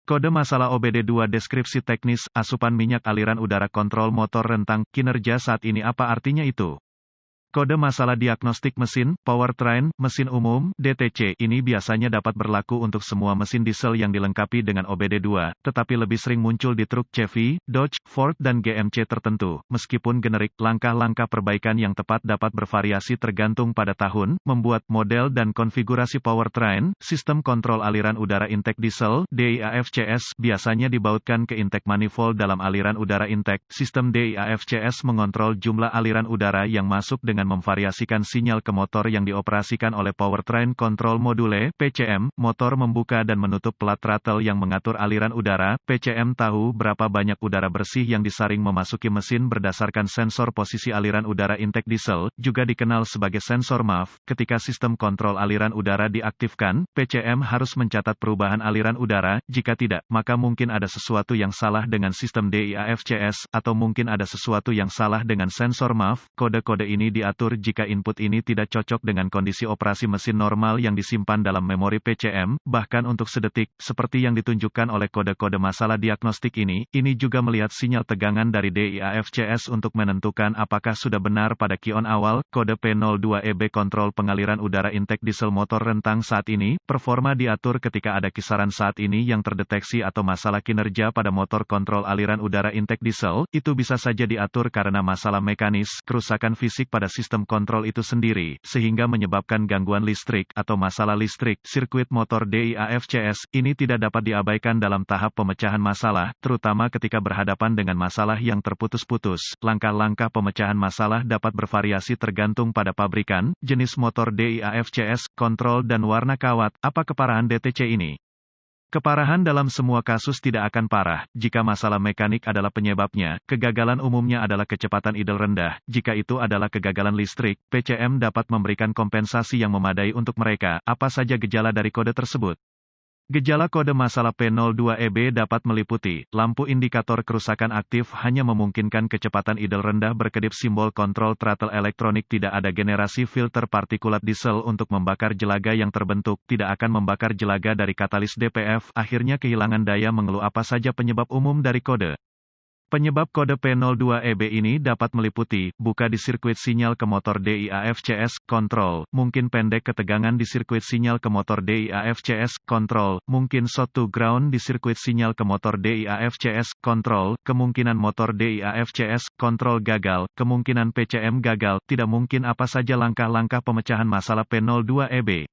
Kode masalah OBD2 deskripsi teknis, asupan minyak aliran udara kontrol motor rentang, kinerja saat ini apa artinya itu? Kode masalah diagnostik mesin, powertrain, mesin umum, DTC, ini biasanya dapat berlaku untuk semua mesin diesel yang dilengkapi dengan OBD2, tetapi lebih sering muncul di truk Chevy, Dodge, Ford dan GMC tertentu. Meskipun generik, langkah-langkah perbaikan yang tepat dapat bervariasi tergantung pada tahun, membuat model dan konfigurasi powertrain. Sistem kontrol aliran udara intake diesel, DIAFCS, biasanya dibautkan ke intake manifold dalam aliran udara intake. Sistem DIAFCS mengontrol jumlah aliran udara yang masuk dengan memvariasikan sinyal ke motor yang dioperasikan oleh Powertrain Control Module, PCM. Motor membuka dan menutup plat throttle yang mengatur aliran udara. PCM tahu berapa banyak udara bersih yang disaring memasuki mesin berdasarkan sensor posisi aliran udara intake diesel, juga dikenal sebagai sensor MAF. Ketika sistem kontrol aliran udara diaktifkan, PCM harus mencatat perubahan aliran udara. Jika tidak, maka mungkin ada sesuatu yang salah dengan sistem DIAFCS, atau mungkin ada sesuatu yang salah dengan sensor MAF. Kode-kode ini diatur jika input ini tidak cocok dengan kondisi operasi mesin normal yang disimpan dalam memori PCM, bahkan untuk sedetik, seperti yang ditunjukkan oleh kode-kode masalah diagnostik ini. Ini juga melihat sinyal tegangan dari DIAFCS untuk menentukan apakah sudah benar pada kion awal. Kode P02EB kontrol pengaliran udara intake diesel motor rentang saat ini. Performa diatur ketika ada kisaran saat ini yang terdeteksi atau masalah kinerja pada motor kontrol aliran udara intake diesel. Itu bisa saja diatur karena masalah mekanis, kerusakan fisik pada sistem kontrol itu sendiri, sehingga menyebabkan gangguan listrik, atau masalah listrik. Sirkuit motor DIAFCS, ini tidak dapat diabaikan dalam tahap pemecahan masalah, terutama ketika berhadapan dengan masalah yang terputus-putus. Langkah-langkah pemecahan masalah dapat bervariasi tergantung pada pabrikan, jenis motor DIAFCS, kontrol dan warna kawat. Apa keparahan DTC ini? Keparahan dalam semua kasus tidak akan parah, jika masalah mekanik adalah penyebabnya. Kegagalan umumnya adalah kecepatan idle rendah. Jika itu adalah kegagalan listrik, PCM dapat memberikan kompensasi yang memadai untuk mereka. Apa saja gejala dari kode tersebut? Gejala kode masalah P02EB dapat meliputi, lampu indikator kerusakan aktif hanya memungkinkan kecepatan idle rendah berkedip simbol kontrol throttle elektronik, tidak ada generasi filter partikulat diesel untuk membakar jelaga yang terbentuk, tidak akan membakar jelaga dari katalis DPF, akhirnya kehilangan daya mengeluh. Apa saja penyebab umum dari kode? Penyebab kode P02EB ini dapat meliputi, buka di sirkuit sinyal ke motor DIAFCS, kontrol, mungkin pendek ketegangan di sirkuit sinyal ke motor DIAFCS, kontrol, mungkin short to ground di sirkuit sinyal ke motor DIAFCS, kontrol, kemungkinan motor DIAFCS, kontrol gagal, kemungkinan PCM gagal, tidak mungkin. Apa saja langkah-langkah pemecahan masalah P02EB?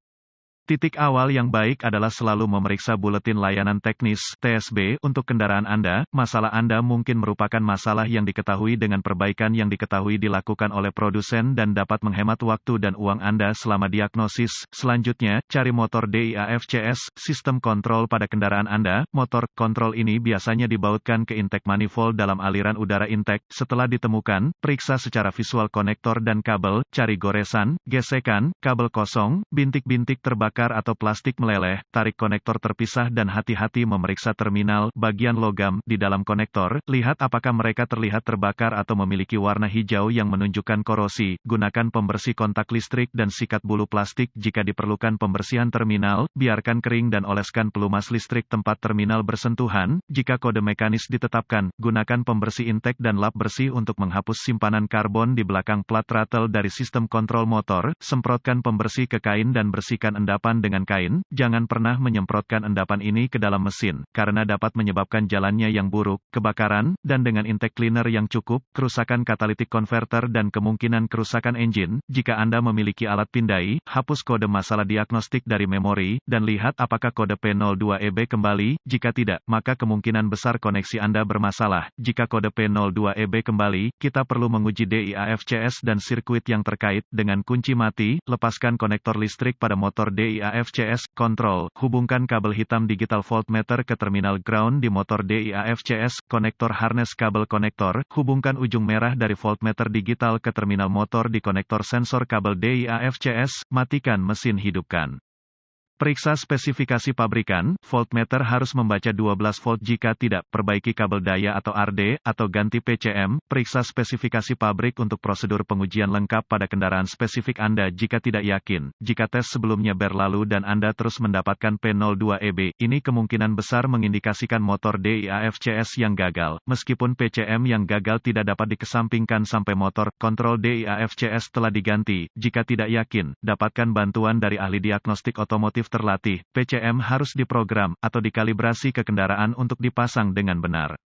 Titik awal yang baik adalah selalu memeriksa buletin layanan teknis (TSB) untuk kendaraan Anda. Masalah Anda mungkin merupakan masalah yang diketahui dengan perbaikan yang diketahui dilakukan oleh produsen dan dapat menghemat waktu dan uang Anda selama diagnosis. Selanjutnya, cari motor DIAFCS, sistem kontrol pada kendaraan Anda. Motor kontrol ini biasanya dibautkan ke intake manifold dalam aliran udara intake. Setelah ditemukan, periksa secara visual konektor dan kabel, cari goresan, gesekan, kabel kosong, bintik-bintik terbakar atau plastik meleleh, tarik konektor terpisah dan hati-hati memeriksa terminal, bagian logam, di dalam konektor, lihat apakah mereka terlihat terbakar atau memiliki warna hijau yang menunjukkan korosi. Gunakan pembersih kontak listrik dan sikat bulu plastik jika diperlukan pembersihan terminal, biarkan kering dan oleskan pelumas listrik tempat terminal bersentuhan. Jika kode mekanis ditetapkan, gunakan pembersih intake dan lap bersih untuk menghapus simpanan karbon di belakang plat throttle dari sistem kontrol motor, semprotkan pembersih ke kain dan bersihkan endapan dengan kain. Jangan pernah menyemprotkan endapan ini ke dalam mesin, karena dapat menyebabkan jalannya yang buruk, kebakaran, dan dengan intake cleaner yang cukup, kerusakan catalytic converter dan kemungkinan kerusakan engine. Jika Anda memiliki alat pindai, hapus kode masalah diagnostik dari memori, dan lihat apakah kode P02EB kembali. Jika tidak, maka kemungkinan besar koneksi Anda bermasalah. Jika kode P02EB kembali, kita perlu menguji DIAFCS dan sirkuit yang terkait. Dengan kunci mati, lepaskan konektor listrik pada motor DIAFCS, kontrol, hubungkan kabel hitam digital voltmeter ke terminal ground di motor DIAFCS, konektor harness kabel konektor, hubungkan ujung merah dari voltmeter digital ke terminal motor di konektor sensor kabel DIAFCS, matikan mesin, hidupkan Periksa spesifikasi pabrikan, voltmeter harus membaca 12 volt jika tidak, perbaiki kabel daya atau RD, atau ganti PCM, periksa spesifikasi pabrik untuk prosedur pengujian lengkap pada kendaraan spesifik Anda jika tidak yakin. Jika tes sebelumnya berlalu dan Anda terus mendapatkan P02EB, ini kemungkinan besar mengindikasikan motor DIAFCS yang gagal. Meskipun PCM yang gagal tidak dapat dikesampingkan sampai motor, kontrol DIAFCS telah diganti. Jika tidak yakin, dapatkan bantuan dari ahli diagnostik otomotif terlatih. PCM harus diprogram atau dikalibrasi ke kendaraan untuk dipasang dengan benar.